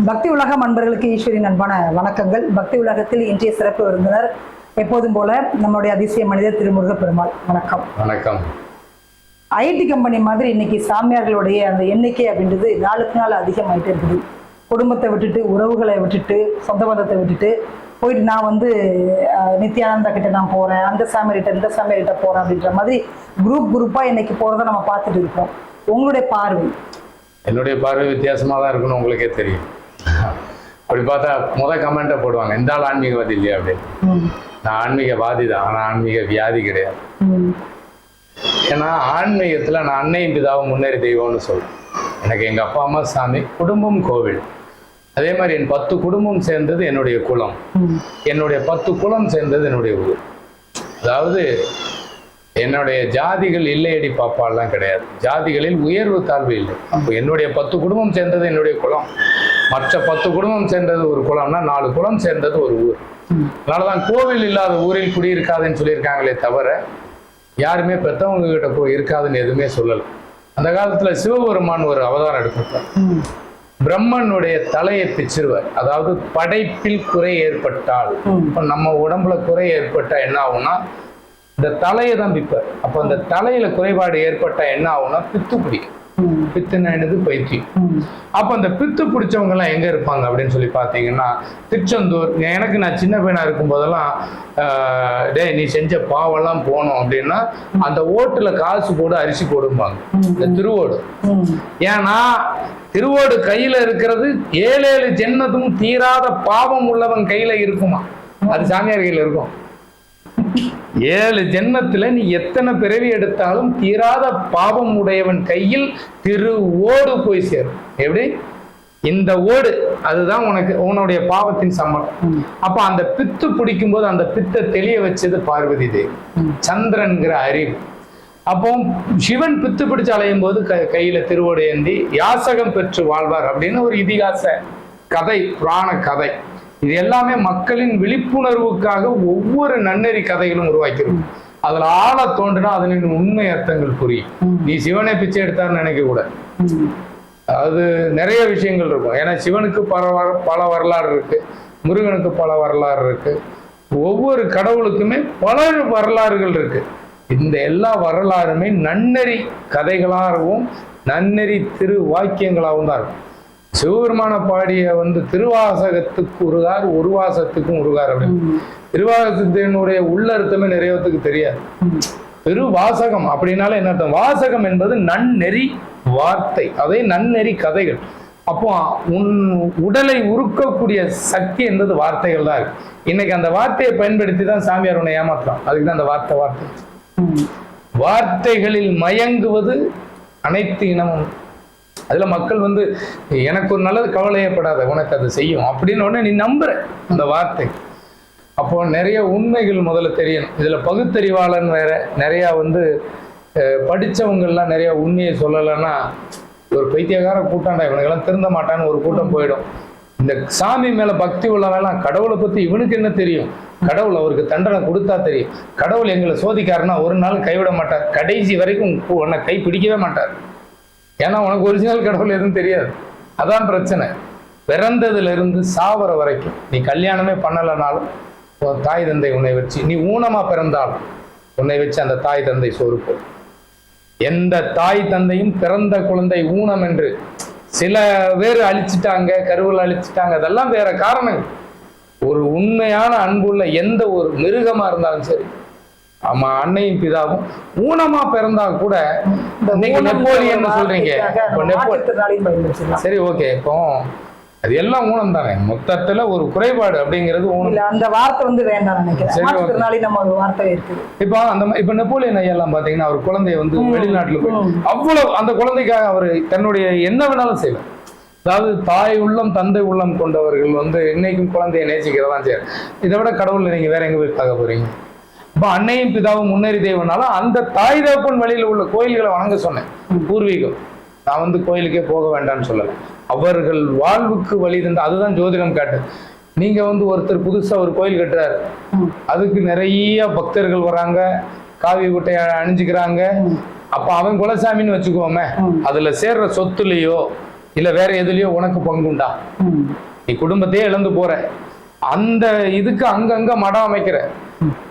பக்தி உலகம் அன்பர்களுக்கு ஈஸ்வரின் அன்பான வணக்கங்கள். பக்தி உலகத்தில் இன்றைய சிறப்பு விருந்தினர் எப்போதும் போல நம்மளுடைய அதிசய மனிதர் திருமுருக பெருமாள். வணக்கம். வணக்கம். ஐடி கம்பெனி மாதிரி இன்னைக்கு சாமியார்களுடைய அந்த எண்ணிக்கை அப்படின்றது நாளுக்கு நாள் அதிகமாயிட்டே இருக்குது. குடும்பத்தை விட்டுட்டு, உறவுகளை விட்டுட்டு, சொந்த பந்தத்தை விட்டுட்டு போயிட்டு நான் நித்யானந்தா கிட்ட நான் போறேன், அந்த சாமியார்கிட்ட இந்த சாமியார்கிட்ட போறேன் அப்படின்ற மாதிரி குரூப்பா இன்னைக்கு போறதை நம்ம பார்த்துட்டு இருக்கோம். உங்களுடைய பார்வை? என்னுடைய பார்வை வித்தியாசமாக தான் இருக்குன்னு உங்களுக்கே தெரியும். அப்படி பார்த்தா கமெண்ட்டை போடுவாங்க, இந்த ஆள் ஆன்மீகவாதி இல்லையா அப்படின்னு. நான் ஆன்மீகவாதி தான், ஆனால் ஆன்மீக வியாதி கிடையாது. ஏன்னா ஆன்மீகத்தில் நான் அன்னையும் பிதாவும் முன்னேறி தெய்வம்னு சொல்றேன். எனக்கு எங்கள் அப்பா அம்மா சாமி, குடும்பம் கோவில். அதே மாதிரி என் 10 குடும்பம் சேர்ந்தது என்னுடைய குலம், என்னுடைய 10 குலம் சேர்ந்தது என்னுடைய ஊர். அதாவது என்னுடைய ஜாதிகள் இல்லையடி பாப்பாலாம் கிடையாது. ஜாதிகளில் உயர்வு தாழ்வு இல்லை. அப்போ என்னுடைய 10 குடும்பம் சேர்ந்தது என்னுடைய குலம், மற்ற 10 குடும்பம் சேர்ந்தது ஒரு குலம்னா 4 குலம் சேர்ந்தது ஒரு ஊர். அதனாலதான் கோவில் இல்லாத ஊரில் குடியிருக்காதுன்னு சொல்லியிருக்காங்களே தவிர யாருமே பெற்றவங்க கிட்ட போய் இருக்காதுன்னு எதுவுமே சொல்லலை. அந்த காலத்துல சிவபெருமான் ஒரு அவதாரம் எடுத்திருப்பார். பிரம்மனுடைய தலையை பிச்சிருவார். அதாவது படைப்பில் குறை ஏற்பட்டால், இப்ப நம்ம உடம்புல குறை ஏற்பட்டா என்ன ஆகும்னா இந்த தலையை தான் பிப்பார். அப்ப அந்த தலையில குறைபாடு ஏற்பட்டா என்ன ஆகும்னா பித்து பிடிக்கும். பித்துன்னு என்னது? பைத்தியம். அப்ப அந்த பித்து பிடிச்சவங்க எல்லாம் எங்க இருப்பாங்க அப்படின்னு சொல்லி பாத்தீங்கன்னா திருச்செந்தூர். நான் சின்ன பையனா இருக்கும் போதெல்லாம் டேய் நீ செஞ்ச பாவெல்லாம் போனோம் அப்படின்னா அந்த ஓட்டுல காசு போடு, அரிசி போடும்பாங்க. இந்த திருவோடு. ஏன்னா திருவோடு கையில இருக்கிறது 7 ஜென்மத்தும் தீராத பாவம் உள்ளவன் கையில இருக்குமா, அது சாமியார் கையில இருக்கும். 7 ஜென்மத்துல நீ எத்தனை பிறவி எடுத்தாலும் தீராத பாவம் உடையவன் கையில் திருவோடு போய் சேரும். எப்படி? இந்த ஓடு அதுதான் உன்னுடைய பாவத்தின் சம்பளம். அப்ப அந்த பித்து பிடிக்கும் போது அந்த பித்தை தெளிய வச்சது பார்வதி தேவி, சந்திரன்கிற அறிவு. அப்போ சிவன் பித்து பிடிச்சு அலையும் போது கையில திருவோடு ஏந்தி யாசகம் பெற்று வாழ்வார் அப்படின்னு ஒரு இதிகாச கதை, புராண கதை. இது எல்லாமே மக்களின் விழிப்புணர்வுக்காக ஒவ்வொரு நன்னெறி கதைகளும் உருவாக்கிடும். அதுல ஆழ தோன்றுனா அதனின் உண்மை அர்த்தங்கள் புரியும். நீ சிவனை பிச்சை எடுத்தான்னு நினைக்க கூட, அது நிறைய விஷயங்கள் இருக்கும். ஏன்னா சிவனுக்கு பல வரலாறு இருக்கு, முருகனுக்கு பல வரலாறு இருக்கு, ஒவ்வொரு கடவுளுக்குமே பல வரலாறுகள் இருக்கு. இந்த எல்லா வரலாறுமே நன்னெறி கதைகளாகவும் நன்னெறி திரு வாக்கியங்களாகவும் தான் இருக்கும். சிவபெருமான பாடிய திருவாசகத்துக்கு உருகார், உருவாசத்துக்கும் உருகார் அப்படின்னு. திருவாசகத்தினுடைய உள்ளர்த்தமே நிறையத்துக்கு தெரியாது. திருவாசகம் அப்படின்னால என்ன அர்த்தம்? வாசகம் என்பது நன்னெறி வார்த்தை, அதே நன்னெறி கதைகள். அப்போ உன் உடலை உருக்கக்கூடிய சக்தி என்பது வார்த்தைகள் தான் இருக்கு. இன்னைக்கு அந்த வார்த்தையை பயன்படுத்தி தான் சாமியார் உன்னை ஏமாற்றலாம். அதுக்குதான் அந்த வார்த்தை வார்த்தைகளில் மயங்குவது அனைத்து இனமும். அதுல மக்கள் எனக்கு ஒரு நல்லது கவலையப்படாத, உனக்கு அது செய்யும் அப்படின்னு உடனே நீ நம்புற அந்த வார்த்தை. அப்போ நிறைய உண்மைகள் முதல்ல தெரியணும். இதுல பகுத்தறிவாளன் வேற, நிறைய படிச்சவங்கெல்லாம் நிறைய உண்மையை சொல்லலைன்னா ஒரு பைத்தியக்கார கூட்டாண்டா, இவனுக்கெல்லாம் திருந்த மாட்டான்னு ஒரு கூட்டம் போயிடும். இந்த சாமி மேல பக்தி உள்ளவெல்லாம் கடவுளை பத்தி இவனுக்கு என்ன தெரியும்? கடவுள் அவருக்கு தண்டனை கொடுத்தா தெரியும். கடவுள் எங்களை சோதிக்காருன்னா ஒரு நாள் கைவிட மாட்டார், கடைசி வரைக்கும் உன்னை கை பிடிக்கவே மாட்டார். ஏன்னா உனக்கு ஒரிஜினல் கடவுள் எதுவும் தெரியாது. அதான் பிரச்சனை. பிறந்ததுல இருந்து சாவர வரைக்கும் நீ கல்யாணமே பண்ணலைனாலும் தாய் தந்தை உன்னை வச்சு, நீ ஊனமா பிறந்தாலும் உன்னை வச்சு அந்த தாய் தந்தை சோறு. எந்த தாய் தந்தையும் பிறந்த குழந்தை ஊனம் என்று சில பேர் அழிச்சிட்டாங்க, கருவில் அழிச்சிட்டாங்க, அதெல்லாம் வேற காரணங்கள். ஒரு உண்மையான அன்புள்ள எந்த ஒரு மிருகமா இருந்தாலும் சரி, ஆமா அன்னையும் பிதாவும் ஊனமா பிறந்தா கூட நெப்போலியன் சொல்றீங்க. சரி, ஓகே, இப்போ அது எல்லாம் ஊனம் தானே. மொத்தத்துல ஒரு குறைபாடு அப்படிங்கிறது ஊனம். அந்த வார்த்தை வேண்டாம் நினைக்கிறேன். இப்ப நெப்போலியன் ஐயெல்லாம் பாத்தீங்கன்னா அவர் குழந்தைய வெளிநாட்டுல போய் அவ்வளவு அந்த குழந்தைக்காக அவர் தன்னுடைய என்ன வேணாலும் செய்வார். அதாவது தாய் உள்ளம் தந்தை உள்ளம் கொண்டவர்கள் இன்னைக்கும் குழந்தைய நேசிக்கிறதான் செய்யற. இதை விட கடவுள் நீங்க வேற எங்க போய் பார்க்க போறீங்க? இப்ப அன்னையும் பிதாவும் முன்னேறி தெய்வம்னாலும் அந்த தாய் தகப்பன் வழியில உள்ள கோயில்களை வணங்க சொன்னேன். பூர்வீகம். நான் கோயிலுக்கே போக வேண்டாம்னு சொல்லலை. அவர்கள் வாழ்வுக்கு வழி இருந்தா அதுதான் ஜோதிடம் காட்டு. நீங்க ஒருத்தர் புதுசா ஒரு கோயில் கட்டுறாரு, அதுக்கு நிறைய பக்தர்கள் வராங்க, காவி குட்டையை அணிஞ்சுக்கிறாங்க. அப்ப அவன் குலசாமின்னு வச்சுக்கோமே, அதுல சேர்ற சொத்துலயோ இல்ல வேற எதுலயோ உனக்கு பங்குண்டா? நீ குடும்பத்தையே இழந்து போற, அந்த இதுக்கு அங்கங்க மடம் அமைக்கிற.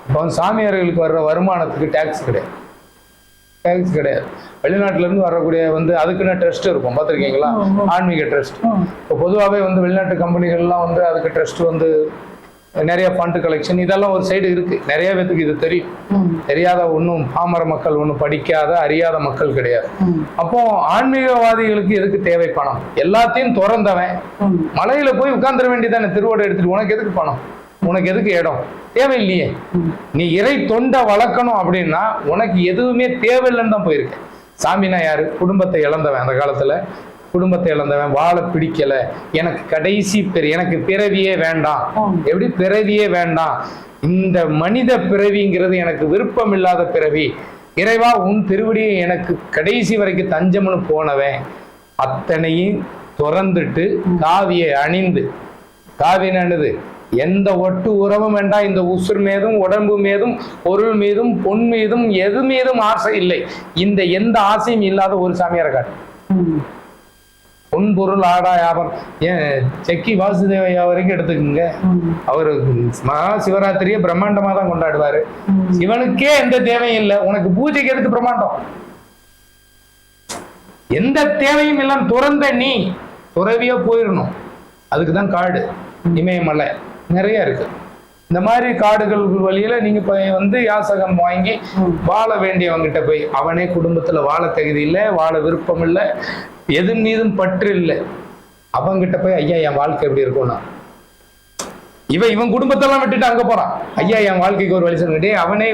இப்போ சாமியார்களுக்கு வர்ற வருமானத்துக்கு டேக்ஸ் கிடையாது, டேக்ஸ் கிடையாது. வெளிநாட்டுல இருந்து வரக்கூடிய அதுக்குன்னு ட்ரஸ்ட் இருக்கும், பார்த்துருக்கீங்களா? ஆன்மீக ட்ரஸ்ட். இப்போ பொதுவாகவே வெளிநாட்டு கம்பெனிகள்லாம் அதுக்கு ட்ரஸ்ட் நிறைய ஃபண்ட் கலெக்ஷன் இதெல்லாம் ஒரு சைடு இருக்கு. நிறைய பேருக்கு இது தெரியும். தெரியாத ஒன்றும் பாமர மக்கள், ஒன்றும் படிக்காத அறியாத மக்கள் கிடையாது. அப்போ ஆன்மீகவாதிகளுக்கு எதுக்கு தேவை பணம்? எல்லாத்தையும் திறந்தவன் மலையில போய் உட்கார்ந்துட வேண்டியதானே, திருவோடு எடுத்துட்டு. உனக்கு எதுக்கு பணம்? உனக்கு எதுக்கு இடம்? தேவையில்லையே. நீ இறை தொண்டை வளர்க்கணும் அப்படின்னா உனக்கு எதுவுமே தேவையில்லைன்னு தான் போயிருக்கு. சாமினா யாரு? குடும்பத்தை இழந்தவன். அந்த காலத்துல குடும்பத்தை இழந்தவன், வாழ பிடிக்கல, எனக்கு கடைசி எனக்கு பிறவியே வேண்டாம். எப்படி பிறவியே வேண்டாம்? இந்த மனித பிறவிங்கிறது எனக்கு விருப்பம் இல்லாத பிறவி. இறைவா உன் திருவடியை எனக்கு கடைசி வரைக்கும் தஞ்சம்னு போனவன் அத்தனையும் திறந்துட்டு காவியை அணிந்து, காவினது எந்த ஒட்டு உறவும் வேண்டாம், இந்த உசுர் மீதும் உடம்பு மீதும் பொருள் மீதும் பொன் மீதும் எது மீதும் ஆசை இல்லை, இந்த எந்த ஆசையும் இல்லாத ஒரு சாமியாரை காட்டு. பொன் பொருள் ஆடா வியாபாரம். ஏன் செக்கி வாசுதேவையா வரைக்கும் எடுத்துக்கோங்க, அவரு மகா சிவராத்திரியை பிரம்மாண்டமா தான் கொண்டாடுவாரு. சிவனுக்கே எந்த தேவையும் இல்லை, உனக்கு பூஜைக்கு எதுக்கு பிரம்மாண்டம்? எந்த தேவையும் இல்லாம துறந்த நீ துறவியா போயிடணும். அதுக்குதான் காடு, இமயமலை நிறைய இருக்கு. இந்த மாதிரி காடுகள் வழியில நீங்க யாசகம் வாங்கி வாழ வேண்டியவங்கிட்ட போய், அவனே குடும்பத்துல வாழ தகுதி இல்லை, வாழ விருப்பம் இல்லை, எது மீதும் பற்று இல்லை, அவங்கிட்ட போய் ஐயா என் வாழ்க்கை எப்படி இருக்கும்னா, இவன் குடும்பத்தெல்லாம் விட்டுட்டு அங்க போறான். ஐயா என் வாழ்க்கைக்கு ஒரு வழி சொல்லிட்டே, அவனே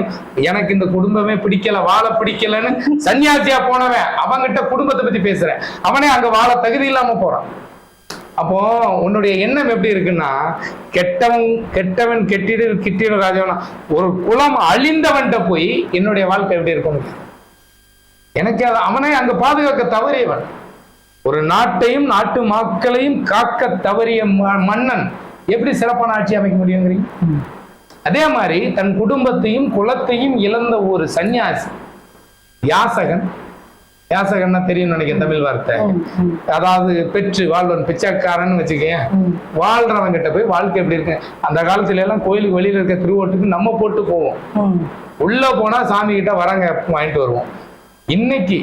எனக்கு இந்த குடும்பமே பிடிக்கல, வாழ பிடிக்கலன்னு சன்னியாசியா போனவன் அவங்கிட்ட குடும்பத்தை பத்தி பேசுறேன், அவனே அங்க வாழ தகுதி இல்லாம போறான். அப்போ உன்னுடைய எண்ணம் எப்படி இருக்குன்னா, கெட்டவன் கிட்டிட ராஜவனா, ஒரு குலம் அழிந்தவன்கிட்ட போய் என்னுடைய வாழ்க்கை எப்படி இருக்கும் எனக்கு, அவனை அங்க பாதுகாக்க தவறியவன், ஒரு நாட்டையும் நாட்டு மக்களையும் காக்க தவறிய மன்னன் எப்படி சிறப்பான ஆட்சி அமைக்க முடியுங்கிறீங்க? அதே மாதிரி தன் குடும்பத்தையும் குலத்தையும் இழந்த ஒரு சன்னியாசி யாசகன், யாசகன்னா தெரியும் நினைக்கிறேன் தமிழ் வார்த்தை, அதாவது பெற்று வாழ்வன், பிச்சைக்காரன்னு வச்சுக்கேன், வாழ்றவன் கிட்ட போய் வாழ்க்கை எப்படி இருக்கு. அந்த காலத்துல எல்லாம் கோயிலுக்கு வெளியில இருக்க திருவோட்டுக்கு நம்ம போட்டு போவோம், உள்ள போனா சாமி கிட்ட வரங்க வாங்கிட்டு வருவோம். இன்னைக்கு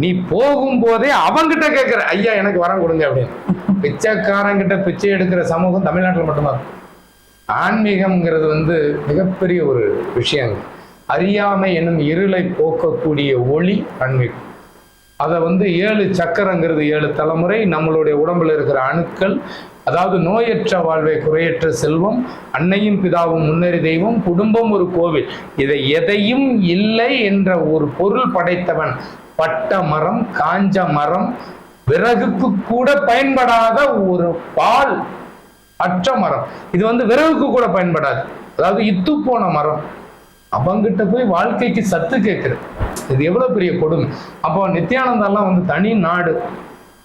நீ போகும்போதே அவங்கிட்ட கேட்கிற, ஐயா எனக்கு வரம் கொடுங்க அப்படின்னு. பிச்சைக்காரங்கிட்ட பிச்சை எடுக்கிற சமூகம் தமிழ்நாட்டில் மட்டும்தான். ஆன்மீகம்ங்கிறது மிகப்பெரிய ஒரு விஷயம். அறியாமை என்னும் இருளை போக்கக்கூடிய ஒளி ஆன்மீகம். அதை 7 சக்கரங்கிறது 7 தலைமுறை, நம்மளுடைய உடம்புல இருக்கிற அணுக்கள், அதாவது நோயற்ற வாழ்வை குறையற்ற செல்வம், அன்னையும் பிதாவும் முன்னேறி தெய்வம், குடும்பம் ஒரு கோவில், இதை எதையும் இல்லை என்ற ஒரு பொருள் படைத்தவன். பட்ட மரம், காஞ்ச மரம், விறகுக்கு கூட பயன்படாத ஒரு பால் அற்ற மரம், இது விறகுக்கு கூட பயன்படாது, அதாவது இத்து போன மரம். அவங்கிட்ட போய் வாழ்க்கைக்கு சத்து கேட்குறது, இது எவ்வளவு பெரிய கொடுமை. அப்போ நித்யானந்தாலாம் தனி நாடு,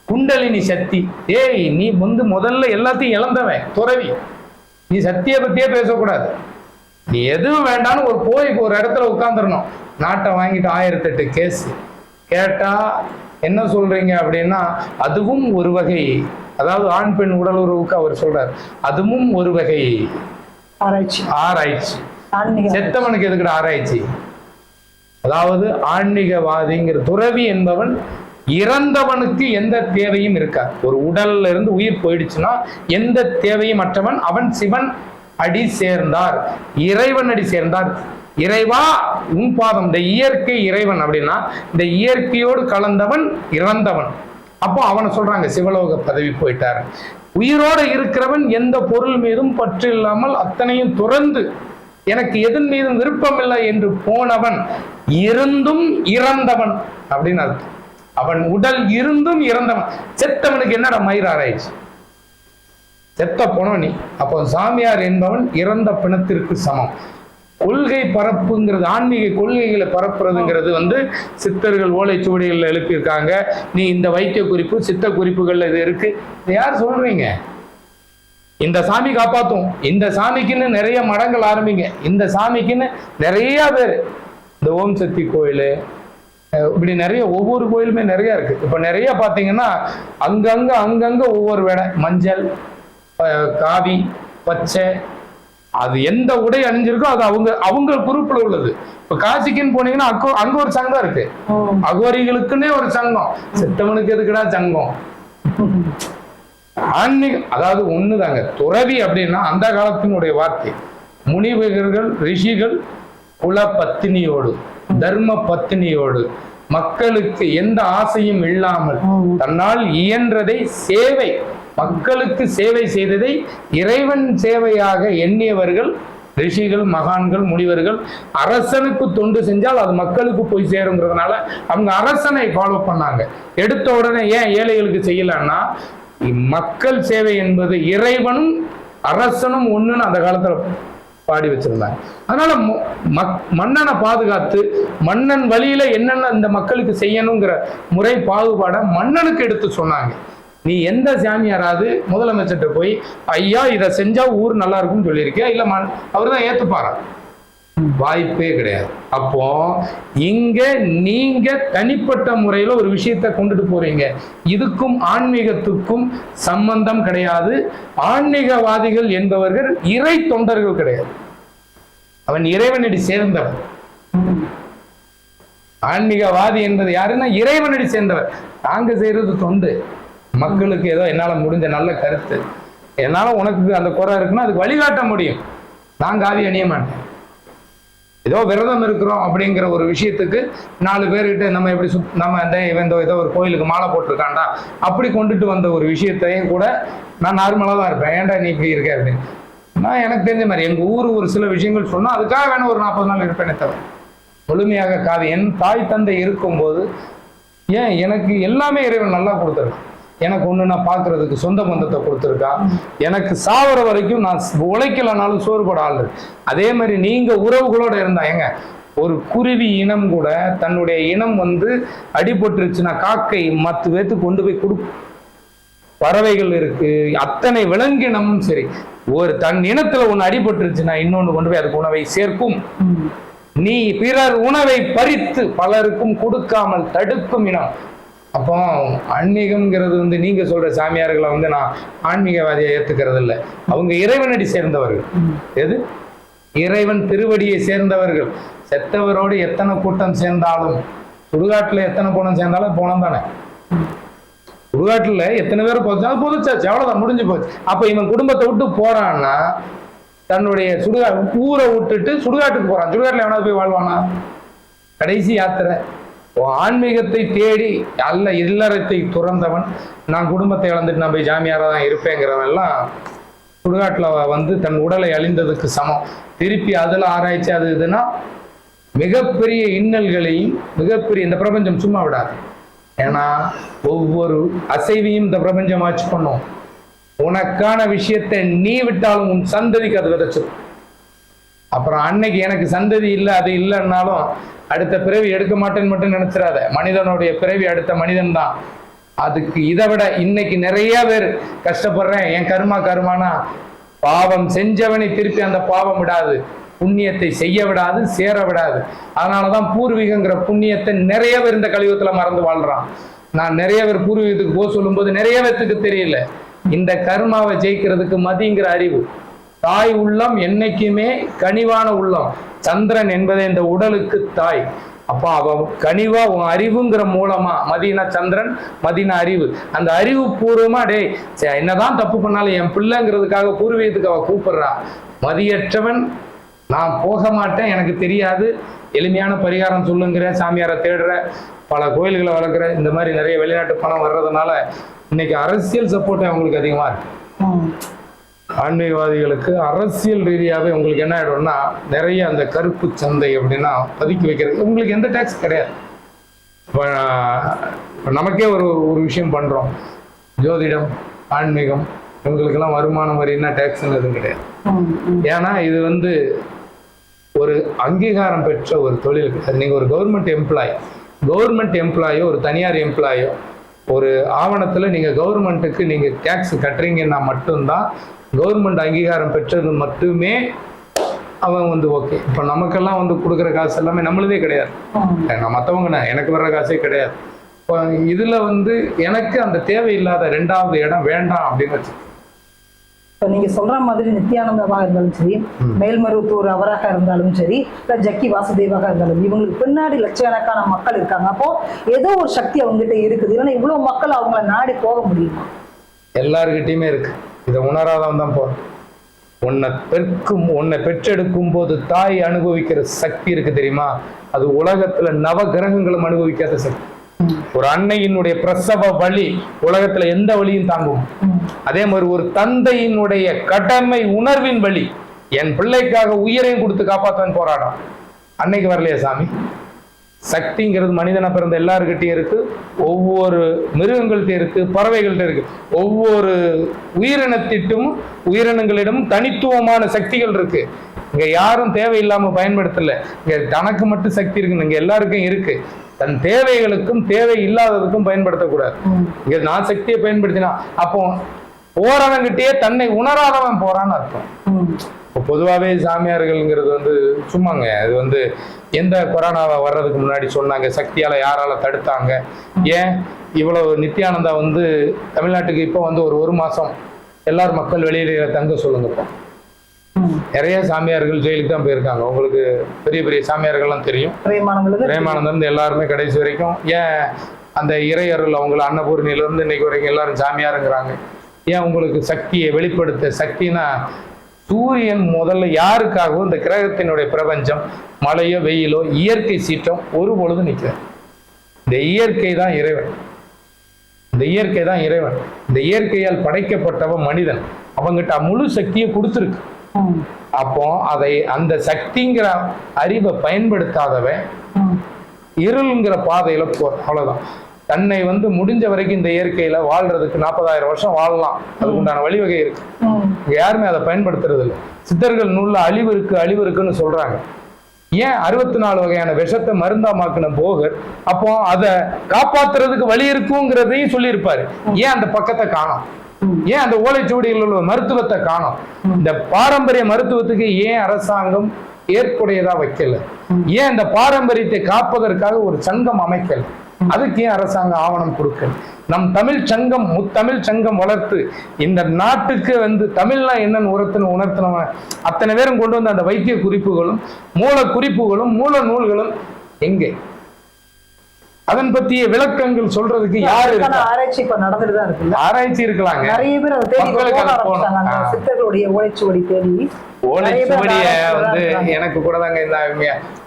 குண்டலினி சக்தி. ஏய் நீ முதல்ல எல்லாத்தையும் இழந்தவன் துறவி, நீ சத்திய பத்தியே பேசக்கூடாது, நீ எதுவும் வேண்டாம்னு ஒரு இடத்துல உட்கார்ந்துடணும். நாட்டை வாங்கிட்டு 1008 கேஸ் கேட்டா என்ன சொல்றீங்க அப்படின்னா, அதுவும் ஒரு வகை, அதாவது ஆண் பெண் உடல் உறவுக்கு அவர் சொல்றாரு, அதுவும் ஒரு வகை ஆராய்ச்சி. செத்தவனுக்கு எதுக்குற ஆராய்ச்சி? அதாவது ஆன்மீகவாதிங்கிற துறவி என்பவன் இறந்தவனுக்கு எந்த தேவையும் இருக்காது. ஒரு உடல்ல இருந்து உயிர் போயிடுச்சுன்னா எந்த தேவையும் மற்றவன், அவன் சிவன் அடி சேர்ந்தார், இறைவன் அடி சேர்ந்தார். இறைவா உன் பாதம், இந்த இயற்கை இறைவன் அப்படின்னா இந்த இயற்கையோடு கலந்தவன் இறந்தவன். அப்போ அவனை சொல்றாங்க சிவலோக பதவி போயிட்டார். உயிரோடு இருக்கிறவன் எந்த பொருள் மீதும் பற்று இல்லாமல் அத்தனையும் துறந்து எனக்கு எதன் மீதும் விருப்பம் இல்லை என்று போனவன் இருந்தும் இறந்தவன் அப்படின்னு அர்த்தம். அவன் உடல் இருந்தும் இறந்தவன். செத்தவனுக்கு என்னடா மயிர் ஆராய்ச்சி? செத்த போனவன் நீ. அப்போ சாமியார் என்பவன் இறந்த பிணத்திற்கு சமம். கொள்கை பரப்புங்கிறது, ஆன்மீக கொள்கைகளை பரப்புறதுங்கிறது சித்தர்கள் ஓலைச்சுவடிகள் எழுப்பியிருக்காங்க. நீ இந்த வைத்திய குறிப்பு சித்த குறிப்புகள்ல இது இருக்கு, இது யார் சொல்றீங்க? இந்த சாமி காப்பாத்தும், இந்த சாமிக்குன்னு நிறைய மடங்கள் ஆரம்பிங்க, இந்த சாமிக்குன்னு நிறைய பேர், இந்த ஓம் சக்தி கோயில், இப்படி நிறைய ஒவ்வொரு கோயிலுமே நிறைய இருக்கு. இப்ப நிறைய பாத்தீங்கன்னா அங்கங்க ஒவ்வொரு வேடை, மஞ்சள், காவி, பச்சை, அது எந்த உடை அணிஞ்சிருக்கோ அது அவங்க குரூப்ல உள்ளது. இப்ப காசிக்குன்னு போனீங்கன்னா அங்க ஒரு சங்கம் இருக்கு, அகோரிகளுக்குன்னே ஒரு சங்கம். செத்தவனுக்கு எதுக்குடா சங்கம்? ஆன்மீகம் அதாவது ஒண்ணுதாங்க. துறவி அப்படின்னா அந்த காலத்தினுடைய வார்த்தை. முனிவர்கள், ரிஷிகள் குல பத்தினியோடு, தர்ம பத்தினியோடு, மக்களுக்கு எந்த ஆசையும் இல்லாமல் தன்னால் இயன்றதை சேவை, மக்களுக்கு சேவை செய்ததை இறைவன் சேவையாக எண்ணியவர்கள் ரிஷிகள், மகான்கள், முனிவர்கள். அரசனுக்கு தொண்டு செஞ்சால் அது மக்களுக்கு போய் சேருங்கிறதுனால அவங்க அரசனை ஃபாலோ பண்ணாங்க. எடுத்த உடனே ஏன் ஏழைகளுக்கு செய்யலன்னா, மக்கள் சேவை என்பது இறைவனும் அரசனும் ஒண்ணுன்னு அந்த காலத்துல பாடி வச்சிருந்தாங்க. அதனால மன்னனை பாதுகாத்து மன்னன் வழியில என்னென்ன இந்த மக்களுக்கு செய்யணுங்கிற முறை பாகுபாட மன்னனுக்கு எடுத்து சொன்னாங்க. நீ எந்த சாமியாராவது முதலமைச்சர்கிட்ட போய் ஐயா இதை செஞ்சா ஊர் நல்லா இருக்கும்னு சொல்லியிருக்கியா? இல்ல அவர் தான் ஏத்துப்பாரா? வாய்ப்பே கிடையாது. அப்போ இங்க நீங்க தனிப்பட்ட முறையில ஒரு விஷயத்தை கொண்டுட்டு போறீங்க, இதுக்கும் ஆன்மீகத்துக்கும் சம்பந்தம் கிடையாது. ஆன்மீகவாதிகள் என்பவர்கள் இறை தொண்டர்கள் கிடையாது, அவன் இறைவனடி சேர்ந்தவன். ஆன்மீகவாதி என்பது யாருன்னா இறைவனடி சேர்ந்தவர். நாங்க செய்யறது தொண்டு, மக்களுக்கு ஏதோ என்னால முடிஞ்ச நல்ல கருத்து, என்னால உனக்கு அந்த குறை இருக்குன்னா அதுக்கு வழிகாட்ட முடியும். நான் காவி அணிய மாட்டேன். ஏதோ விரதம் இருக்கிறோம் அப்படிங்கிற ஒரு விஷயத்துக்கு 4 பேர்கிட்ட நம்ம எப்படி நம்ம ஏதோ ஒரு கோயிலுக்கு மாலை போட்டிருக்காண்டா அப்படி கொண்டுட்டு வந்த ஒரு விஷயத்தையும் கூட நான் நார்மலா தான் இருப்பேன். ஏன்டா நீ இப்படி இருக்க அப்படின்னு நான் எனக்கு தெரிஞ்ச மாதிரி எங்க ஊர் ஒரு சில விஷயங்கள் சொன்னா அதுக்காக வேணும் ஒரு 40 நாள் இருப்பேனே தவிர முழுமையாக காவி. என் தாய் தந்தை இருக்கும்போது ஏன் எனக்கு எல்லாமே இறைவன் நல்லா கொடுத்துருக்கான். எனக்கு ஒண்ணு நான் பாக்குறதுக்கு சொந்த பந்தத்தை கொடுத்துருக்கா. எனக்கு சாவர வரைக்கும் நான் உழைக்கலனாலும் சோறு போட ஆள் இருக்கு. அதே மாதிரி நீங்க உறவுகளோட இருந்தா ஏங்க, ஒரு குருவி இனம் கூட தன்னுடைய இனம் அடிபட்டுருச்சுன்னா காக்கை 10 பேத்துக்கு கொண்டு போய் கொடுக்கும். பறவைகள் இருக்கு, அத்தனை விலங்கினமும் சரி, ஒரு தன் இனத்துல ஒண்ணு அடிபட்டுருச்சுன்னா இன்னொன்னு கொண்டு போய் அதுக்கு உணவை சேர்க்கும். நீ பிறர் உணவை பறித்து பலருக்கும் கொடுக்காமல் தடுக்கும் இனம். அப்போ ஆன்மீகம்ங்கிறது நீங்க சொல்ற சாமியார்களை நான் ஆன்மீகவாதியை ஏத்துக்கிறது இல்லை. அவங்க இறைவனடி சேர்ந்தவர்கள். எது? இறைவன் திருவடியை சேர்ந்தவர்கள். செத்தவரோடு எத்தனை கூட்டம் சேர்ந்தாலும், சுடுகாட்டுல எத்தனை கூட்டம் சேர்ந்தாலும் போனம் தானே. சுடுகாட்டுல எத்தனை பேர் போச்சாலும் பொதுச்சாச்சு, அவ்வளவுதான், முடிஞ்சு போச்சு. அப்ப இவன் குடும்பத்தை விட்டு போறான்னா தன்னுடைய ஊரை விட்டுட்டு சுடுகாட்டுக்கு போறான். சுடுகாட்டுல எவனாவது போய் வாழ்வானா? கடைசி யாத்திரை. ஆன்மீகத்தை தேடி அல்ல இல்லறத்தை துறந்தவன், நான் குடும்பத்தை இழந்துட்டு நான் போய் ஜாமியாரா தான் இருப்பேங்கிறவன் எல்லாம் சுடுகாட்டுல தன் உடலை அழிந்ததுக்கு சமம். திருப்பி அதுல ஆராய்ச்சி அது இதுன்னா மிகப்பெரிய இன்னல்களையும் மிகப்பெரிய இந்த பிரபஞ்சம் சும்மா விடாது. ஏன்னா ஒவ்வொரு அசைவையும் இந்த பிரபஞ்சம் ஆட்சி பண்ணும். உனக்கான விஷயத்தை நீ விட்டாலும் உன் சந்ததிக்கு அது விதைச்சிடும். அப்புறம் அன்னைக்கு எனக்கு சந்ததி இல்லை அது இல்லைன்னாலும் அடுத்த பிறவி எடுக்க மாட்டேன்னு மட்டும் நினைச்சிடாத. மனிதனுடைய பிறவி அடுத்த மனிதன் தான். அதுக்கு இதை விட இன்னைக்கு நிறைய பேர் கஷ்டப்படுறேன், என் கருமானா பாவம் செஞ்சவனை திருப்பி அந்த பாவம் விடாது, புண்ணியத்தை செய்ய விடாது, சேர விடாது. அதனாலதான் பூர்வீகங்கிற புண்ணியத்தை நிறைய பேர் இந்த கலியுகத்துல மறந்து வாழ்றான். நான் நிறைய பேர் பூர்வீகத்துக்கு போக சொல்லும் போது நிறைய பேருக்கு தெரியல இந்த கர்மாவை ஜெயிக்கிறதுக்கு மதிங்கிற அறிவு. தாய் உள்ளம் என்னைக்குமே கனிவான உள்ளம். சந்திரன் என்பதை இந்த உடலுக்கு தாய். அப்ப அவ கனிவா உன் அறிவுங்கிற மூலமா, மதினா சந்திரன், மதினா அறிவு, அந்த அறிவு பூர்வமா டே என்னதான் தப்பு பண்ணாலும் என் பிள்ளைங்கிறதுக்காக பூர்வீகத்துக்கு அவ கூப்பிடுறா. மதியற்றவன் நான் போக மாட்டேன், எனக்கு தெரியாது, எளிமையான பரிகாரம் சொல்லுங்கிற, சாமியாரை தேடுற, பல கோயில்களை வளர்க்குற, இந்த மாதிரி நிறைய வெளிநாட்டு பணம் வர்றதுனால இன்னைக்கு அரசியல் சப்போர்ட் அவங்களுக்கு அதிகமா இருக்கு. ஆன்மீகவாதிகளுக்கு அரசியல் ரீதியாகவே உங்களுக்கு என்ன ஆயிடும்னா நிறைய அந்த கருப்பு சந்தை அப்படின்னா பதுக்கி வைக்கிறது. உங்களுக்கு எந்த டேக்ஸ் கிடையாது. இப்போ நமக்கே ஒரு விஷயம் பண்றோம், ஜோதிடம், ஆன்மீகம், இவங்களுக்கெல்லாம் வருமானம் வரின்னா டேக்ஸ்ன்னு எதுவும் கிடையாது. ஏன்னா இது ஒரு அங்கீகாரம் பெற்ற ஒரு தொழில். அது நீங்க ஒரு கவர்மெண்ட் எம்ப்ளாயோ ஒரு தனியார் எம்ப்ளாயோ ஒரு ஆவணத்துல நீங்க கவர்மெண்ட்டுக்கு நீங்க டேக்ஸ் கட்டுறீங்கன்னா மட்டும்தான், கவர்மெண்ட் அங்கீகாரம் பெற்றது மட்டுமே அவன் வந்து ஓகே. இப்போ நமக்கெல்லாம் வந்து கொடுக்குற காசு எல்லாமே நம்மளதே கிடையாது. நான் மற்றவங்க எனக்கு வர்ற காசே கிடையாது. இப்போ இதுல வந்து எனக்கு அந்த தேவையில்லாத 2வது இடம் வேண்டாம் அப்படின்னு வச்சு. இப்போ நீங்க சொல்ற மாதிரி நித்யானந்தாவாக இருந்தாலும் சரி, மேல்மருவத்தூர் அவராக இருந்தாலும் சரி, இல்லை ஜக்கி வாசுதேவாக இருந்தாலும், இவங்களுக்கு பின்னாடி லட்சக்கணக்கான மக்கள் இருக்காங்க. அப்போ ஏதோ ஒரு சக்தி அவங்ககிட்ட இருக்குது. இல்லைன்னா இவ்வளவு மக்கள் அவங்கள நாடி போக முடியுமா? எல்லாருக்கிட்டையுமே இருக்கு. இதை உணராதவன் தான் போறோம். உன்னை பெற்றெடுக்கும் போது தாய் அனுபவிக்கிற சக்தி இருக்கு தெரியுமா? அது உலகத்துல நவ கிரகங்களும் அனுபவிக்காத சக்தி. ஒரு அன்னையினுடைய பிரசவ வலி உலகத்துல எந்த வலியும் தாங்கும். அதே மாதிரி ஒரு தந்தையினுடைய கடமை உணர்வின் வலி, என் பிள்ளைக்காக உயிரையும் கொடுத்து காப்பாற்றன்னு போராடும். அன்னைக்கு வரலையா சாமி? சக்திங்கிறது மனிதனை பிறந்த எல்லாருக்கிட்டையும் இருக்கு, ஒவ்வொரு மிருகங்கள்ட்ட இருக்கு, பறவைகள்ட்ட இருக்கு. ஒவ்வொரு உயிரினங்களிடம் தனித்துவமான சக்திகள் இருக்கு. இங்க யாரும் தேவையில்லாம பயன்படுத்தல. இங்க தனக்கு மட்டும் சக்தி இருக்கு, இங்க எல்லாருக்கும் இருக்கு. தன் தேவைகளுக்கும் தேவை இல்லாததுக்கும் பயன்படுத்தக்கூடாது. இங்க நான் சக்தியை பயன்படுத்தினா அப்போ போறவங்கிட்டயே தன்னை உணராதவன் போறான்னு அர்த்தம். இப்போ பொதுவாகவே சாமியார்கள்ங்கிறது வந்து சும்மாங்க. அது வந்து எந்த கொரோனாவை வர்றதுக்கு முன்னாடி சொன்னாங்க, சக்தியால யாரால தடுத்தாங்க? ஏன் இவ்வளவு நித்யானந்தா வந்து தமிழ்நாட்டுக்கு இப்போ வந்து ஒரு மாசம் எல்லாரும் மக்கள் வெளியில தங்க சொல்லுங்கப்பா. நிறைய சாமியார்கள் ஜெயிலுக்கு தான் போயிருக்காங்க. உங்களுக்கு பெரிய பெரிய சாமியார்கள்லாம் தெரியும். பிரேமானந்தன் எல்லாருமே கடைசி வரைக்கும். ஏன் அந்த இறையருள் அவங்களை அன்னபூர்ணியில இருந்து இன்னைக்கு வரைக்கும் எல்லாரும் சாமியாருங்கிறாங்க. ஏன் உங்களுக்கு சக்தியை வெளிப்படுத்த சக்தினா, சூரியன் முதல்ல யாருக்காகவும் இந்த கிரகத்தினுடைய பிரபஞ்சம், மழையோ வெயிலோ இயற்கை சீற்றம் ஒரு பொழுது நிற்கிறது. இந்த இயற்கை தான் இறைவன். இந்த இயற்கை தான் இறைவன். இந்த இயற்கையால் படைக்கப்பட்டவன் மனிதன். அவங்கிட்ட முழு சக்தியை கொடுத்துருக்கு. அப்போ அதை அந்த சக்திங்கிற அறிவை பயன்படுத்தாதவன் இருள்ங்கிற பாதையில அவ்வளவுதான். தன்னை வந்து முடிஞ்ச வரைக்கும் இந்த இயற்கையில வாழ்றதுக்கு 40,000 வருஷம் வாழலாம். அதுக்கு உண்டான வழிவகை இருக்கு. யாருமே அதை பயன்படுத்துறது இல்லை. சித்தர்கள் நூல்ல அழிவு இருக்குன்னு சொல்றாங்க. ஏன் 64 வகையான விஷத்தை மருந்தாமாக்குன போகர் அப்போ அதை காப்பாத்துறதுக்கு வழி இருக்குங்கிறதையும் சொல்லியிருப்பாரு. ஏன் அந்த பக்கத்தை காணோம்? ஏன் அந்த ஓலைச்சுவடிகளில் உள்ள மருத்துவத்தை காணோம்? இந்த பாரம்பரிய மருத்துவத்துக்கு ஏன் அரசாங்கம் ஏற்புடையதா வைக்கல? ஏன் இந்த பாரம்பரியத்தை காப்பதற்காக ஒரு சங்கம் அமைக்கல? அதுக்கு ஏன் அரசாங்கம் ஆவணம் கொடுக்கல? நம் தமிழ் சங்கம், முத்தமிழ் சங்கம் வளர்த்து இந்த நாட்டுக்கு வந்து தமிழ்னா என்னன்னு உணர்த்தினவன் அத்தனை பேரும் கொண்டு வந்த அந்த வைத்திய குறிப்புகளும் மூல குறிப்புகளும் மூல நூல்களும் எங்கே? அதன் பத்திய விளக்கங்கள் சொல்றதுக்கு யாரு? ஆராய்ச்சி இப்ப நடந்துட்டு தான் இருக்கு. ஆராய்ச்சி இருக்கலாங்க. நிறைய பேர் அதை தேடி சித்தர்களுடைய ஓலைச்சுவடி தேடி. ஓலைச்சுவடிய வந்து எனக்கு கூட தாங்க இந்த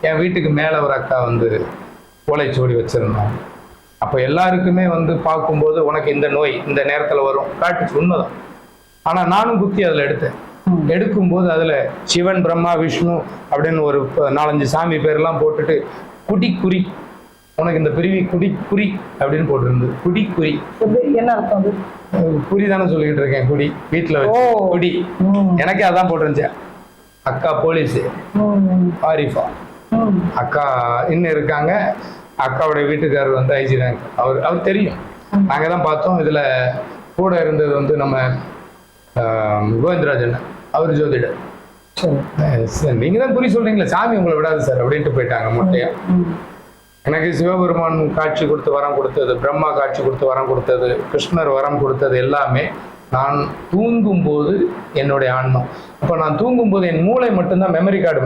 என் வீட்டுக்கு மேல ஒரு அக்கா வந்து ஓலைச்சுவடி வச்சிருந்தாங்க. அப்ப எல்லாருக்குமே வந்து பார்க்கும்போது உனக்கு இந்த நோய் இந்த நேரத்துல வரும் காட்டுச்சு, உண்மைதான். ஆனா நானும் குத்தி அதுல எடுக்கும்போது அதுல சிவன், பிரம்மா, விஷ்ணு அப்படின்னு ஒரு 4-5 சாமி பேர்லாம் போட்டுட்டு குடிக்குறி, உனக்கு இந்த பிரிவி குடிக்குறி அப்படின்னு போட்டிருந்தது. குடிக்குறி என்ன அர்த்தம்? குறி தானே சொல்லிக்கிட்டு இருக்கேன். குடி வீட்டுல வச்சு குடி. எனக்கே அதான் போட்டிருந்துச்சு. அக்கா போலீஸ் ஆரிஃபா அக்கா இன்னும் இருக்காங்க. அக்காவுடைய வீட்டுக்காரர் வந்து ஐஜி ரேங்க். அவர் தெரியும். நாங்க தான் பார்த்தோம். இதுல கூட இருந்தது வந்து நம்ம கோவிந்தராஜன், அவர் ஜோதிடர். நீங்க தான் குறி சொல்றீங்களா, சாமி உங்களை விடாது சார் அப்படின்ட்டு போயிட்டாங்க மொட்டையா. எனக்கு சிவபெருமான் காட்சி கொடுத்து வரம் கொடுத்தது, பிரம்மா காட்சி கொடுத்து வரம் கொடுத்தது, கிருஷ்ணர் வரம் கொடுத்தது எல்லாமே நான் தூங்கும் போது என்னுடைய ஆன்மா. அப்போ நான் தூங்கும் போது என் மூளை மட்டும்தான் மெமரி கார்டு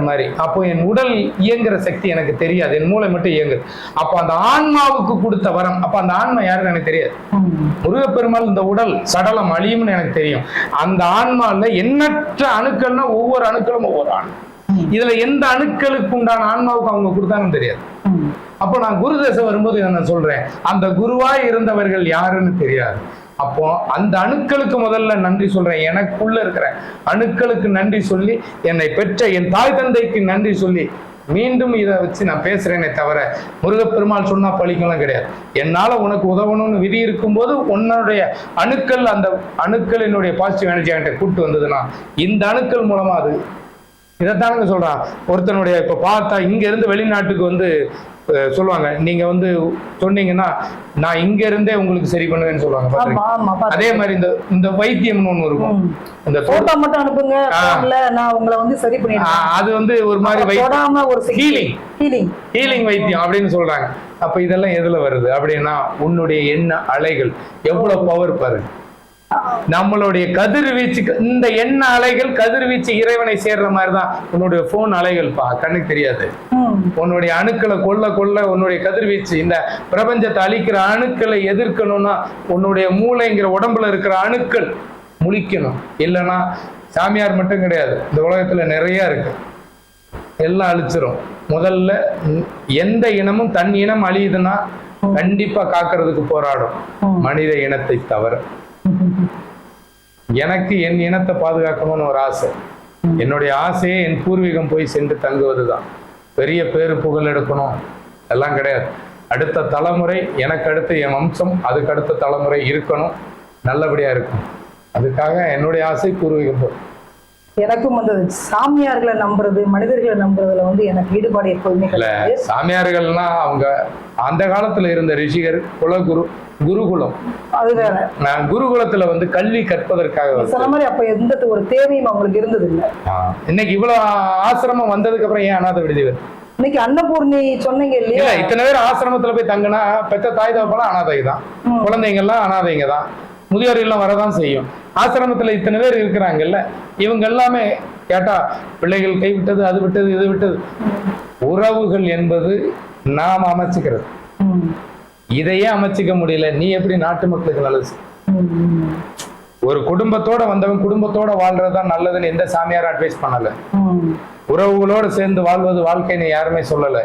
மாதிரி. அப்போ என் உடல் இயங்குற சக்தி எனக்கு தெரியாது, என் மூளை மட்டும் இயங்குது. அப்போ அந்த ஆன்மாவுக்கு கொடுத்த வரம். அப்போ அந்த ஆன்மா யாருன்னு எனக்கு தெரியாது. முருகப்பெருமாள் இந்த உடல் சடலம் அழியும்னு எனக்கு தெரியும். அந்த ஆன்மால எண்ணற்ற அணுக்கள்னா ஒவ்வொரு அணுக்களும் ஒவ்வொரு ஆன்மா. இதுல எந்த அணுக்களுக்கு உண்டான ஆன்மாவுக்கு அவங்க கொடுத்தாங்கன்னு தெரியாது. அப்போ நான் குரு தசை வரும்போது நான் சொல்றேன், அந்த குருவாய் இருந்தவர்கள் யாருன்னு தெரியாது. அப்போ அந்த அணுக்களுக்கு முதல்ல நன்றி சொல்றேன். எனக்குள்ள இருக்கிற அணுக்களுக்கு நன்றி சொல்லி, என்னை பெற்ற என் தாய் தந்தைக்கு நன்றி சொல்லி மீண்டும் இதை வச்சு நான் பேசுறேனே தவிர முருகப்பெருமாள் சொன்னா பழிக்கலாம் கிடையாது. என்னால உனக்கு உதவணும்னு விதி இருக்கும்போது உன்னுடைய அணுக்கள், அந்த அணுக்களினுடைய பாசிட்டிவ் எனர்ஜி என்கிட்ட கூப்பிட்டு வந்ததுன்னா இந்த அணுக்கள் மூலமா அது இதைத்தானுங்க சொல்றான். ஒருத்தனுடைய இப்ப பார்த்தா இங்க இருந்து வெளிநாட்டுக்கு வந்து சொல்லுவாங்க, நீங்க வந்து சொன்னீங்கன்னா நான் இங்க இருந்தே உங்களுக்கு சரி பண்ணுவேன்னு சொல்லுவாங்க. அதே மாதிரி இந்த வைத்தியம்னு ஒண்ணு இருக்கும். இந்த போட்டோ மட்டும் அனுப்புங்க, நான் உங்களை வந்து சரி பண்ணிடுறேன். அது வந்து ஒரு மாதிரி ஹீலிங் வைத்தியம் அப்படின்னு சொல்றாங்க. அப்ப இதெல்லாம் எதுல வருது அப்படின்னா, உன்னுடைய எண்ண அலைகள் எவ்வளவு பவர் பாருங்க. நம்மளுடைய கதிர்வீச்சு, இந்த எண்ண அலைகள் கதிர்வீச்சு இறைவனை சேர்ற மாதிரிதான் உன்னுடைய போன் அலைகள் கண்ணுக்கு தெரியாது. உன்னுடைய அணுக்களை கொல்ல உன்னுடைய கதிர்வீச்சு இந்த பிரபஞ்சத்தை அழிக்கிற அணுக்களை எதிர்க்கணும்னா உன்னுடைய மூளைங்கிற உடம்புல இருக்கிற அணுக்கள் முழிக்கணும். இல்லைன்னா சாமியார் மட்டும் கிடையாது, இந்த உலகத்துல நிறைய இருக்கு, எல்லாம் அழிச்சிரும். முதல்ல எந்த இனமும் தன் இனம் அழியுதுன்னா கண்டிப்பா காக்கிறதுக்கு போராடும், மனித இனத்தை தவிர. எனக்கு என் இனத்தை பாதுகாக்கணும்னு ஒரு ஆசை. என்னுடைய ஆசையே என் பூர்வீகம் போய் சென்று தங்குவதுதான். பெரிய பேரு புகழ் எடுக்கணும் எல்லாம் கிடையாது. அடுத்த தலைமுறை, எனக்கு அடுத்து என் வம்சம், அதுக்கு அடுத்த தலைமுறை இருக்கணும், நல்லபடியா இருக்கும். அதுக்காக என்னுடைய ஆசை பூர்வீகம் போய். எனக்கும் வந்து சாமியார்களை நம்புறது, மனிதர்களை நம்புறதுல வந்து எனக்கு ஈடுபாடு எப்போதுமே கிடையாது. சாமியார்கள்னா அவங்க அந்த காலத்துல இருந்த ரிஷிகர், குலகுரு, குருகுலம். அது வேற. குருகுலத்துல வந்து கல்வி கற்பதற்காக சொன்ன மாதிரி அப்ப எந்த ஒரு தேவையும் அவங்களுக்கு இருந்தது இல்லை. இன்னைக்கு இவ்வளவு ஆசிரமம் வந்ததுக்கு அப்புறம் ஏன் அநாத விடுதி வருது? இன்னைக்கு அன்னபூர்ணி சொன்னீங்க இல்லையா, இத்தனை பேர் ஆசிரமத்துல போய் தங்கினா பெற்ற தாய் தகப்பெல்லாம் அனாதை தான், குழந்தைங்க எல்லாம் அனாதைங்க தான், முதியோர் எல்லாம் வரதான் செய்யும். ஆசிரமத்துல இத்தனை பேர் இருக்கிறாங்கல்ல, இவங்க எல்லாமே கேட்டா பிள்ளைகள் கைவிட்டது, அது விட்டது, இது விட்டது. உறவுகள் என்பது நாம் அமைச்சுக்கிறது. இதையே அமைச்சிக்க முடியல, நீ எப்படி நாட்டு மக்களுக்கு நல்லது? ஒரு குடும்பத்தோட வந்தவன் குடும்பத்தோட வாழ்றதுதான் நல்லதுன்னு எந்த சாமியாரும் அட்வைஸ் பண்ணல. உறவுகளோட சேர்ந்து வாழ்வது வாழ்க்கைன்னு யாருமே சொல்லல.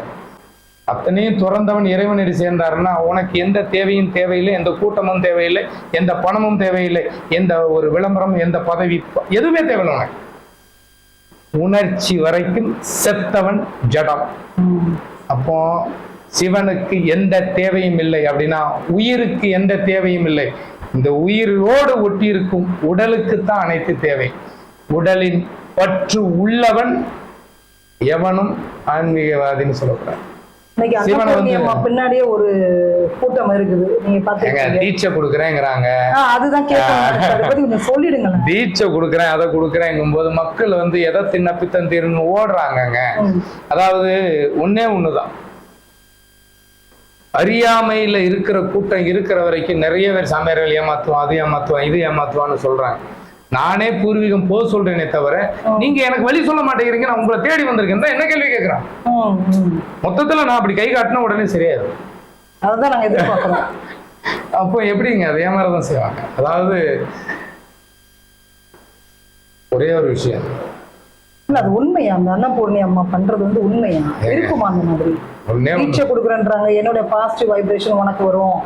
அத்தனையும் துறந்தவன் இறைவனடி சேர்ந்தாருன்னா உனக்கு எந்த தேவையும் தேவையில்லை, எந்த கூட்டமும் தேவையில்லை, எந்த பணமும் தேவையில்லை, எந்த ஒரு விளம்பரம், எந்த பதவி, எதுவுமே தேவையில்லை உனக்கு. உணர்ச்சி வரைக்கும் செத்தவன் ஜடம். அப்போ சிவனுக்கு எந்த தேவையும் இல்லை அப்படின்னா உயிருக்கு எந்த தேவையும் இல்லை. இந்த உயிரோடு ஒட்டி இருக்கும் உடலுக்கு தான் அனைத்து தேவை. உடலின் பற்று உள்ளவன் எவனும் ஆன்மீகவாதின்னு சொல்லக்கூடாது. பின்னாடியே ஒரு கூட்டம் இருக்குது, நீங்க பாத்தீங்க. தீட்சை கொடுக்குறேங்கிறாங்க, அதுதான் கேட்க சொல்லிடுங்க. தீட்சை கொடுக்குறேன், அதை கொடுக்குறேங்கும் போது மக்கள் வந்து எதை தின்ன பித்தம் தீர்னு ஓடுறாங்கங்க. அதாவது ஒண்ணுதான், அறியாமையில இருக்கிற கூட்டம் இருக்கிற வரைக்கும் நிறைய பேர் சாமியார்கள் ஏமாத்துவான், அது ஏமாத்துவான், இது ஏமாத்துவான்னு சொல்றாங்க. நானே பூர்வீகம் போக சொல்றேனே தவிர நீங்க எனக்கு வழி சொல்ல மாட்டேங்கிறீங்க, நான் உங்களை தேடி வந்திருக்கேன் என்ன கேள்வி கேட்கிறேன். மொத்தத்துல நான் அப்படி கை காட்டினா உடனே சரியாது. அதுதான் நாங்க எதிர்பார்க்கிறோம். அப்போ எப்படிங்க அதே மாதிரிதான் செய்வாங்க. அதாவது ஒரே ஒரு விஷயம், அது உண்மையா? அந்த அன்னபூர்ணி அம்மா பண்றது வந்து உண்மையா இருக்குமா? அந்த மாதிரி தீட்சை கொடுக்குறேன்றாங்க, என்னோட பாசிட்டிவ் வைப்ரேஷன் உனக்கு வரும்,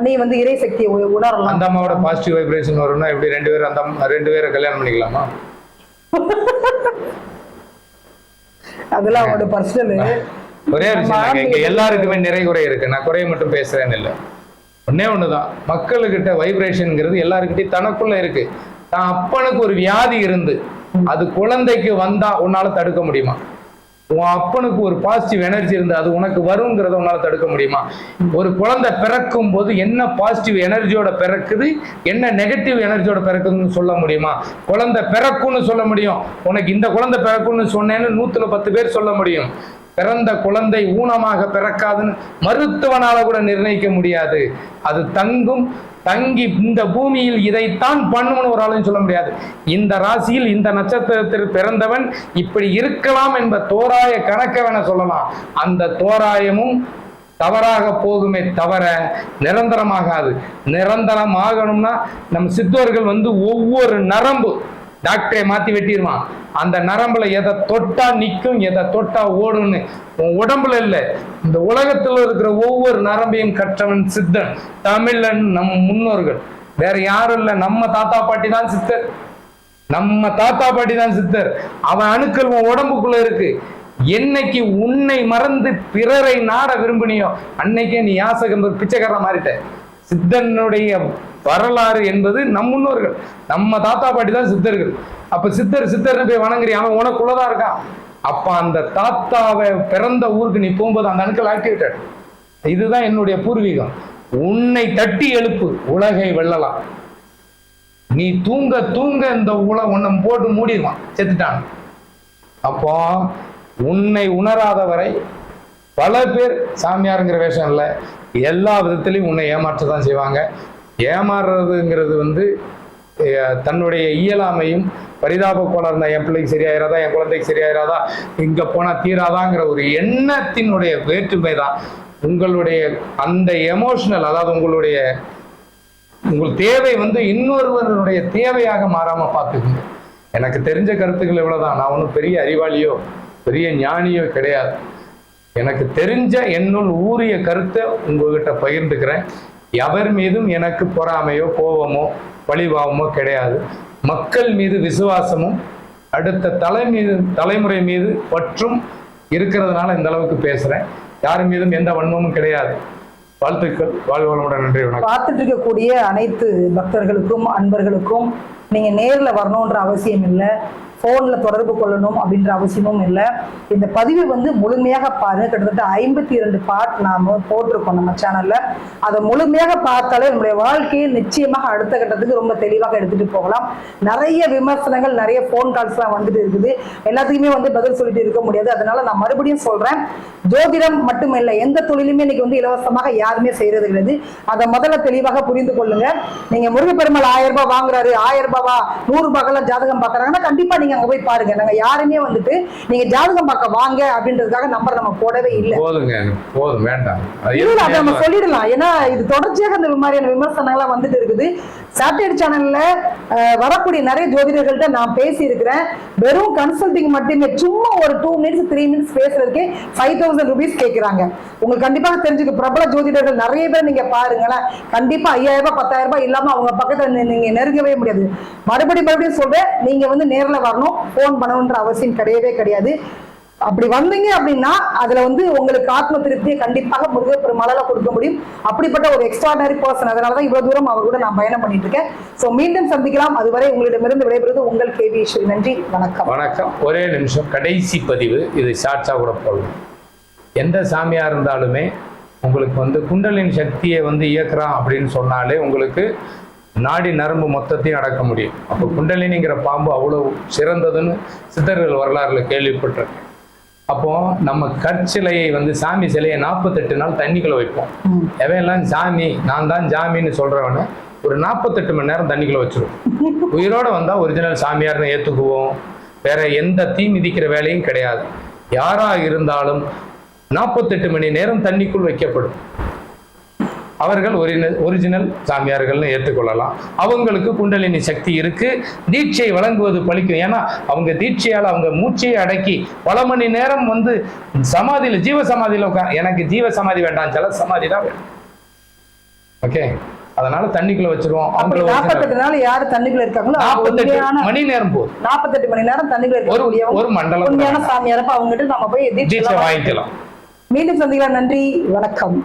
நீ வந்து இறை சக்தியை உணரலாம். அந்த அம்மாவோட பாசிட்டிவ் வைப்ரேஷன் வரும்னா எப்படி ரெண்டு பேரை கல்யாணம் பண்ணிக்கலாமா? அதெல்லாம் அவனோட பர்சனல். ஒரே விஷயம், இங்க எல்லாருக்குமே நிறை குறை இருக்கு, நான் குறைய மட்டும் பேசுறேன்னு இல்லை. ஒண்ணுதான், மக்களுக்கிட்ட வைப்ரேஷன்ங்கிறது எல்லாருக்கிட்டையும் தனக்குள்ள இருக்கு. தான் அப்பனுக்கு ஒரு வியாதி இருந்து அது குழந்தைக்கு வந்தா உன்னால தடுக்க முடியுமா? உன் அப்பனுக்கு ஒரு பாசிட்டிவ் எனர்ஜி இருந்து அது உனக்கு வருங்கிறத உன்னால தடுக்க முடியுமா? ஒரு குழந்தை பிறக்கும் போது என்ன பாசிட்டிவ் எனர்ஜியோட பிறக்குது, என்ன நெகட்டிவ் எனர்ஜியோட பிறக்குதுன்னு சொல்ல முடியுமா? குழந்தை பிறக்கும்னு சொல்ல முடியும், உனக்கு இந்த குழந்தை பிறக்கும்னு சொன்னேன்னு 110 பேர் சொல்ல முடியும். பிறந்த குழந்தை ஊனமாக பிறக்காதுன்னு மருத்துவனால கூட நிர்ணயிக்க முடியாது. அது தங்கி இந்த பூமியில் இதைத்தான் பண்ணும்னு ஒரு ஆளுன்னு சொல்ல முடியாது. இந்த ராசியில் இந்த நட்சத்திரத்தில் பிறந்தவன் இப்படி இருக்கலாம் என்ப தோராய கணக்க வேண சொல்லலாம். அந்த தோராயமும் தவறாக போகுமே தவிர நிரந்தரமாகாது. நிரந்தரம் ஆகணும்னா நம் சித்தோர்கள் வந்து ஒவ்வொரு நரம்பு டாக்டரை மாத்தி வெட்டிடுவான். அந்த நரம்புல எதை தொட்டா நிற்கும், எதை தொட்டா ஓடுன்னு உடம்புல இல்லை, இந்த உலகத்துல இருக்கிற ஒவ்வொரு நரம்பையும் கற்றவன் சித்தன், தமிழன், நம் முன்னோர்கள், வேற யாரும் இல்லை. நம்ம தாத்தா பாட்டி தான் சித்தர், நம்ம தாத்தா பாட்டி தான் சித்தர். அவன் அணுக்கள் உன் உடம்புக்குள்ள இருக்கு. என்னைக்கு உன்னை மறந்து பிறரை நாட விரும்பினியோ அன்னைக்கே நீ யாசகம் பிச்சைக்கார மாறிட்ட. சித்தனுடைய வரலாறு என்பது நம் முன்னோர்கள், நம்ம தாத்தா பாட்டி தான் சித்தர்கள். அப்ப சித்தர்னு போய் வணங்குறீ, அவன் உனக்குள்ளதான் இருக்கான். அப்ப அந்த தாத்தாவை பிறந்த ஊருக்கு நீ போகும்போது அந்த அணுக்கள் ஆக்டிவேட்டட். இதுதான் என்னுடைய பூர்வீகம். உன்னை தட்டி எழுப்பு, உலகை வெல்லலாம். நீ தூங்க தூங்க இந்த உன்னை போட்டு மூடிடுவான், செத்துட்டான். அப்போ உன்னை உணராதவரை பல பேர் சாமியாருங்கிற வேஷம் இல்லை, எல்லா விதத்திலையும் உன்னை ஏமாற்றதான் செய்வாங்க. ஏமாறுறதுங்கிறது வந்து தன்னுடைய இயலாமையும் பரிதாப கோளாறுனா என் பிள்ளைக்கு சரியாயிராதா, என் குழந்தைக்கு சரியாயிராதா, இங்க போனா தீராதாங்கிற ஒரு எண்ணத்தினுடைய வேற்றுமை தான் உங்களுடைய அந்த எமோஷனல், அதாவது உங்கள் தேவை வந்து இன்னொருவருடைய தேவையாக மாறாம பார்த்துக்குங்க. எனக்கு தெரிஞ்ச கருத்துக்கள் இவ்வளவுதான். நான் ஒன்றும் பெரிய அறிவாளியோ பெரிய ஞானியோ கிடையாது. எனக்கு தெரிஞ்ச என்னுள் ஊறிய கருத்தை உங்ககிட்ட பகிர்ந்துக்கிறேன். எவர் மீதும் எனக்கு பொறாமையோ கோபமோ பழிபாவமோ கிடையாது. மக்கள் மீது விசுவாசமும் அடுத்த தலைமுறை மீது பற்றும் இருக்கிறதுனால இந்த அளவுக்கு பேசுறேன். யார் மீதும் எந்த வன்மமும் கிடையாது. வாழ்த்துக்கள். வாழ்க வளமுடன். நன்றி, வணக்கம். பார்த்துட்டு இருக்கக்கூடிய அனைத்து பக்தர்களுக்கும் அன்பர்களுக்கும் நீங்க நேர்ல வரணும்ன்ற அவசியம் இல்லை, போன்ல தொடர்பு கொள்ளணும் அப்படின்ற அவசியமும் இல்லை. இந்த பதிவை வந்து முழுமையாக பாருங்க. கிட்டத்தட்ட 52 பார்ட் நாம போட்டிருக்கோம் நம்ம சேனல்ல. அதை முழுமையாக பார்த்தாலே நம்முடைய வாழ்க்கையை நிச்சயமாக அடுத்த கட்டத்துக்கு ரொம்ப தெளிவாக எடுத்துட்டு போகலாம். நிறைய விமர்சனங்கள், நிறைய போன் கால்ஸ் எல்லாம் வந்துட்டு இருக்குது. எல்லாத்துக்குமே வந்து பதில் சொல்லிட்டு இருக்க முடியாது. அதனால நான் மறுபடியும் சொல்றேன், ஜோதிடம் மட்டுமில்லை, எந்த தொழிலுமே இன்னைக்கு வந்து இலவசமாக யாருமே செய்யறது கிடையாது. அதை முதல்ல தெளிவாக புரிந்து கொள்ளுங்க. நீங்க முருகப்பெருமாள் 1000 ரூபாய் வாங்குறாரு, 1000 ரூபாவா 100 ரூபாய்க்கெல்லாம் ஜாதகம் பாக்குறாங்கன்னா கண்டிப்பா நீங்க அங்க போய் பாருங்க. நாங்க யாருமே வந்துட்டு நீங்க ஜாதகம் பார்க்க வாங்க அப்படின்றதுக்காக நம்பர் நம்ம போடவே இல்லை. போதும், வேண்டாம், அதை நம்ம சொல்லிடலாம். ஏன்னா இது தொடர்ச்சியாக இந்த மாதிரியான விமர்சனங்கள்லாம் வந்துட்டு இருக்குது. சாட்டலைட் சேனல்ல வரக்கூடிய நிறைய ஜோதிடர்கள்ட்ட நான் பேசி இருக்கிறேன். வெறும் கன்சல்டிங் மட்டுமே, சும்மா ஒரு 2 மினிட்ஸ் 3 மினிட்ஸ் பேசுறதுக்கே 5000 ரூபீஸ் கேட்கிறாங்க. உங்களுக்கு கண்டிப்பாக தெரிஞ்சுக்க, பிரபல ஜோதிடர்கள் நிறைய பேர் நீங்க பாருங்களேன், கண்டிப்பா 5000 ரூபாய் 10000 ரூபாய் இல்லாம அவங்க பக்கத்துல நீங்க நெருங்கவே முடியாது. மறுபடியும் சொல்றேன், நீங்க வந்து நேர்ல வரணும், போன் பண்ணணும்ன்ற அவசியம் கிடையவே கிடையாது. அப்படி வந்தீங்க அப்படின்னா அதுல வந்து உங்களுக்கு ஆத்ம திருப்தியை கண்டிப்பாக முருகப்பெருமாளால கொடுக்க முடியும். அப்படிப்பட்ட ஒரு எக்ஸ்ட்ராடனரி பர்சன். அதனாலதான் இவ்வளவு தூரம் அவர் கூட நான் பயணம் பண்ணிட்டு இருக்கேன். சோ மீண்டும் சந்திக்கலாம். அதுவரை உங்களிடமிருந்து விடைபெறுவது உங்கள் கேவி ஈஸ்வரி. நன்றி, வணக்கம். வணக்கம். ஒரே நிமிஷம், கடைசி பதிவு, இது ஷார்ட்ஸா கூட போடலாம். எந்த சாமியா இருந்தாலுமே உங்களுக்கு வந்து குண்டலின் சக்தியை வந்து இயக்குறான் அப்படின்னு சொன்னாலே உங்களுக்கு நாடி நரம்பு மொத்தத்தையும் அடக்க முடியும். அப்போ குண்டலினிங்கிற பாம்பு அவ்வளவு சிறந்ததுன்னு சித்தர்கள் வரலாறுல கேள்விப்பட்டிருக்கேன். அப்போ நம்ம கற்சிலையை வந்து சாமி சிலையை 48 நாள் தண்ணிக்குள்ள வைப்போம். எவையெல்லாம் சாமி நான் தான் ஜாமின்னு சொல்றவன ஒரு 48 மணி நேரம் தண்ணிக்குள்ள வச்சிருவோம். உயிரோட வந்தா ஒரிஜினல் சாமியார்னு ஏத்துக்குவோம். வேற எந்த தீ மிதிக்கிற வேலையும் கிடையாது. யாரா இருந்தாலும் 48 மணி நேரம் தண்ணிக்குள் வைக்கப்படும். அவர்கள் ஒரிஜினல் சாமியார்கள்னு ஏற்றுக்கொள்ளலாம். அவங்களுக்கு குண்டலினி சக்தி இருக்கு. தீட்சை வழங்குவது பலிக்கும். ஏன்னா அவங்க தீட்சையால் அவங்க மூச்சையை அடக்கி பல மணி நேரம் வந்து சமாதியில, ஜீவ சமாதியில எனக்கு ஜீவ சமாதி வேண்டாம், ஜல சமாதி தான் வேணும். ஓகே, அதனால தண்ணிக்குள்ள வச்சிருவோம். 48 நாள் யாரு தண்ணிக்குள்ள இருக்காங்களோ 48 மணி நேரம் போதும். 48 மணி நேரம் தண்ணிக்குள்ள ஒரு மண்டலம் உண்மையான சாமியாரப்ப அவங்ககிட்ட நம்ம போய் தீட்சை வாங்கிக்கலாம். மீண்டும் சந்திக்கலாம். நன்றி, வணக்கம்.